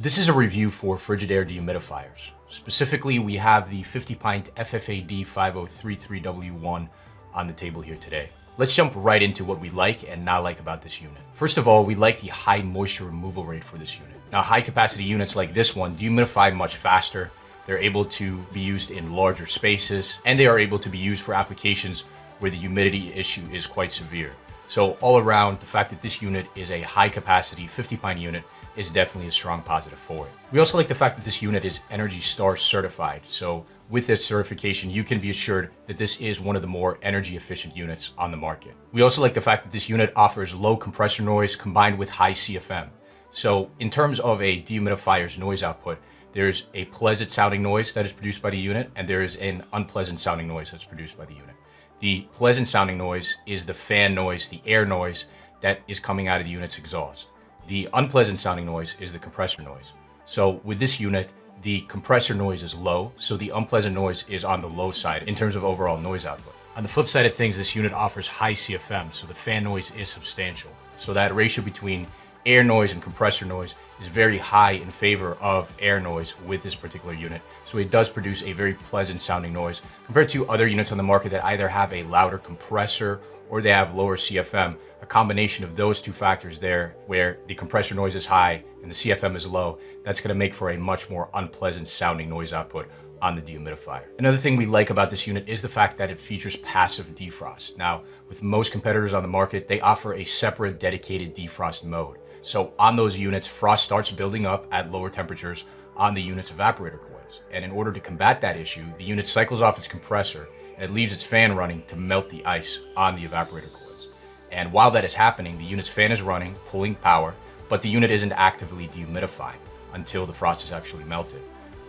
This is a review for Frigidaire dehumidifiers. Specifically, we have the 50 Pint FFAD5033W1 on the table here today. Let's jump right into what we like and not like about this unit. First of all, we like the high moisture removal rate for this unit. Now, high capacity units like this one dehumidify much faster. They're able to be used in larger spaces, and they are able to be used for applications where the humidity issue is quite severe. So all around, the fact that this unit is a high capacity 50 pint unit is definitely a strong positive for it. We also like the fact that this unit is Energy Star certified. So with this certification, you can be assured that this is one of the more energy efficient units on the market. We also like the fact that this unit offers low compressor noise combined with high CFM. So in terms of a dehumidifier's noise output, there's a pleasant sounding noise that is produced by the unit, and there is an unpleasant sounding noise that's produced by the unit. The pleasant sounding noise is the fan noise, the air noise that is coming out of the unit's exhaust. The unpleasant sounding noise is the compressor noise. So with this unit, the compressor noise is low, so the unpleasant noise is on the low side in terms of overall noise output. On the flip side of things, this unit offers high CFM, so the fan noise is substantial. So that ratio between air noise and compressor noise is very high in favor of air noise with this particular unit. So it does produce a very pleasant sounding noise compared to other units on the market that either have a louder compressor or they have lower CFM. A combination of those two factors there, where the compressor noise is high and the CFM is low, that's going to make for a much more unpleasant sounding noise output on the dehumidifier. Another thing we like about this unit is the fact that it features passive defrost. Now, with most competitors on the market, they offer a separate dedicated defrost mode. So on those units, frost starts building up at lower temperatures on the unit's evaporator coils. And in order to combat that issue, the unit cycles off its compressor and it leaves its fan running to melt the ice on the evaporator coils. And while that is happening, the unit's fan is running, pulling power, but the unit isn't actively dehumidifying until the frost is actually melted.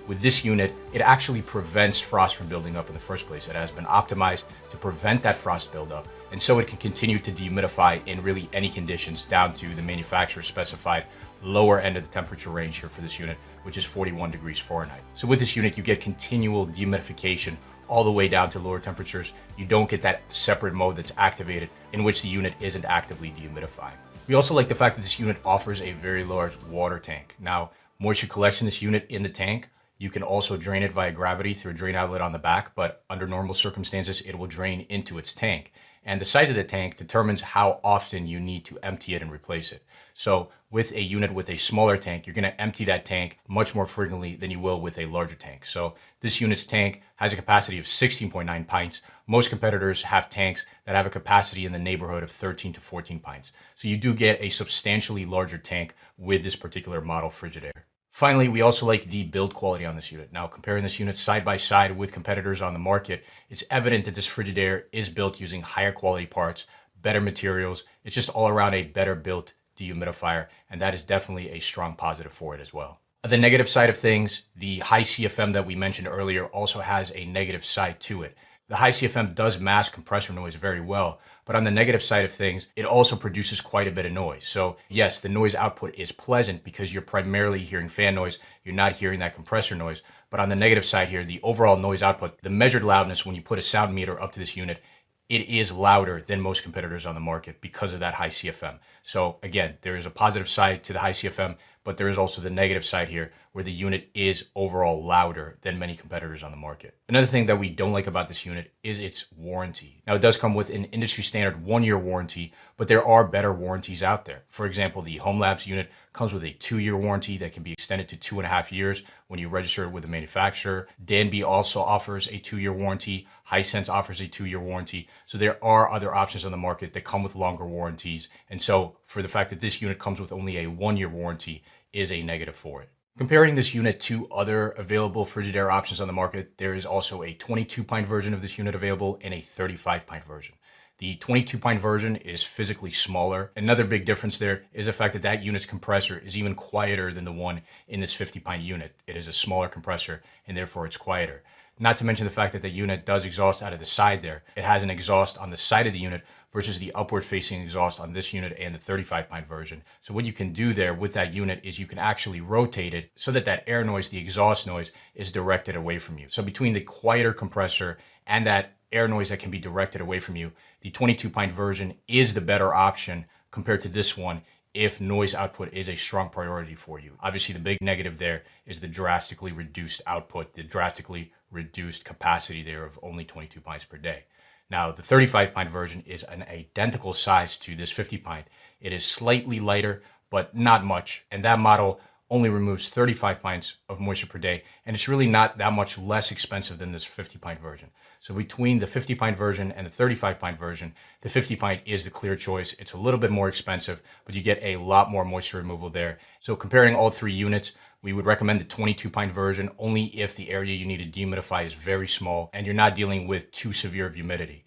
With this unit, it actually prevents frost from building up in the first place. It has been optimized to prevent that frost buildup, and so it can continue to dehumidify in really any conditions down to the manufacturer's specified lower end of the temperature range here for this unit, which is 41 degrees Fahrenheit. So with this unit, you get continual dehumidification all the way down to lower temperatures. You don't get that separate mode that's activated in which the unit isn't actively dehumidifying. We also like the fact that this unit offers a very large water tank. Now, moisture collects in this unit in the tank. You can also drain it via gravity through a drain outlet on the back, but under normal circumstances, it will drain into its tank. And the size of the tank determines how often you need to empty it and replace it. So with a unit with a smaller tank, you're going to empty that tank much more frequently than you will with a larger tank. So this unit's tank has a capacity of 16.9 pints. Most competitors have tanks that have a capacity in the neighborhood of 13 to 14 pints. So you do get a substantially larger tank with this particular model Frigidaire. Finally, we also like the build quality on this unit. Now, comparing this unit side by side with competitors on the market, it's evident that this Frigidaire is built using higher quality parts, better materials. It's just all around a better built dehumidifier, and that is definitely a strong positive for it as well. The negative side of things, the high CFM that we mentioned earlier also has a negative side to it. The high CFM does mask compressor noise very well, but on the negative side of things, it also produces quite a bit of noise. So yes, the noise output is pleasant because you're primarily hearing fan noise. You're not hearing that compressor noise. But on the negative side here, the overall noise output, the measured loudness when you put a sound meter up to this unit, it is louder than most competitors on the market because of that high CFM. So again, there is a positive side to the high CFM, but there is also the negative side here where the unit is overall louder than many competitors on the market. Another thing that we don't like about this unit is its warranty. Now, it does come with an industry standard 1-year warranty, but there are better warranties out there. For example, the HomeLabs unit comes with a 2-year warranty that can be extended to 2.5 years when you register it with the manufacturer. Danby also offers a 2-year warranty. Hisense offers a 2-year warranty. So there are other options on the market that come with longer warranties. And so for the fact that this unit comes with only a 1-year warranty is a negative for it. Comparing this unit to other available Frigidaire options on the market, there is also a 22 pint version of this unit available and a 35 pint version. The 22 pint version is physically smaller. Another big difference there is the fact that that unit's compressor is even quieter than the one in this 50 pint unit. It is a smaller compressor and therefore it's quieter. Not to mention the fact that the unit does exhaust out of the side there. It has an exhaust on the side of the unit versus the upward facing exhaust on this unit and the 35 pint version. So what you can do there with that unit is you can actually rotate it so that that air noise, the exhaust noise, is directed away from you. So between the quieter compressor and that air noise that can be directed away from you, the 22 pint version is the better option compared to this one if noise output is a strong priority for you. Obviously, the big negative there is the drastically reduced output, the drastically reduced capacity there of only 22 pints per day. Now, the 35 pint version is an identical size to this 50 pint. It is slightly lighter, but not much. And that model only removes 35 pints of moisture per day. And it's really not that much less expensive than this 50 pint version. So between the 50 pint version and the 35 pint version, the 50 pint is the clear choice. It's a little bit more expensive, but you get a lot more moisture removal there. So comparing all three units, we would recommend the 22 pint version only if the area you need to dehumidify is very small and you're not dealing with too severe of humidity.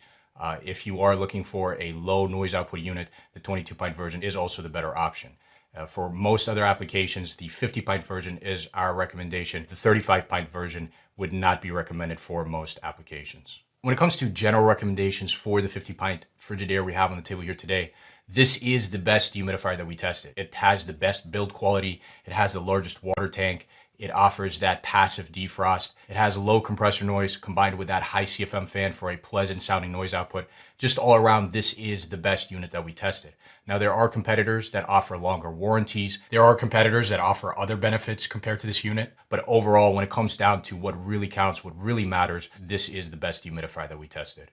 If you are looking for a low noise output unit, the 22 pint version is also the better option. For most other applications, the 50 pint version is our recommendation. The 35 pint version would not be recommended for most applications. When it comes to general recommendations for the 50 pint Frigidaire we have on the table here today, this is the best dehumidifier that we tested. It has the best build quality. It has the largest water tank. It offers that passive defrost. It has low compressor noise combined with that high CFM fan for a pleasant sounding noise output. Just all around, this is the best unit that we tested. Now, there are competitors that offer longer warranties. There are competitors that offer other benefits compared to this unit. But overall, when it comes down to what really counts, what really matters, this is the best dehumidifier that we tested.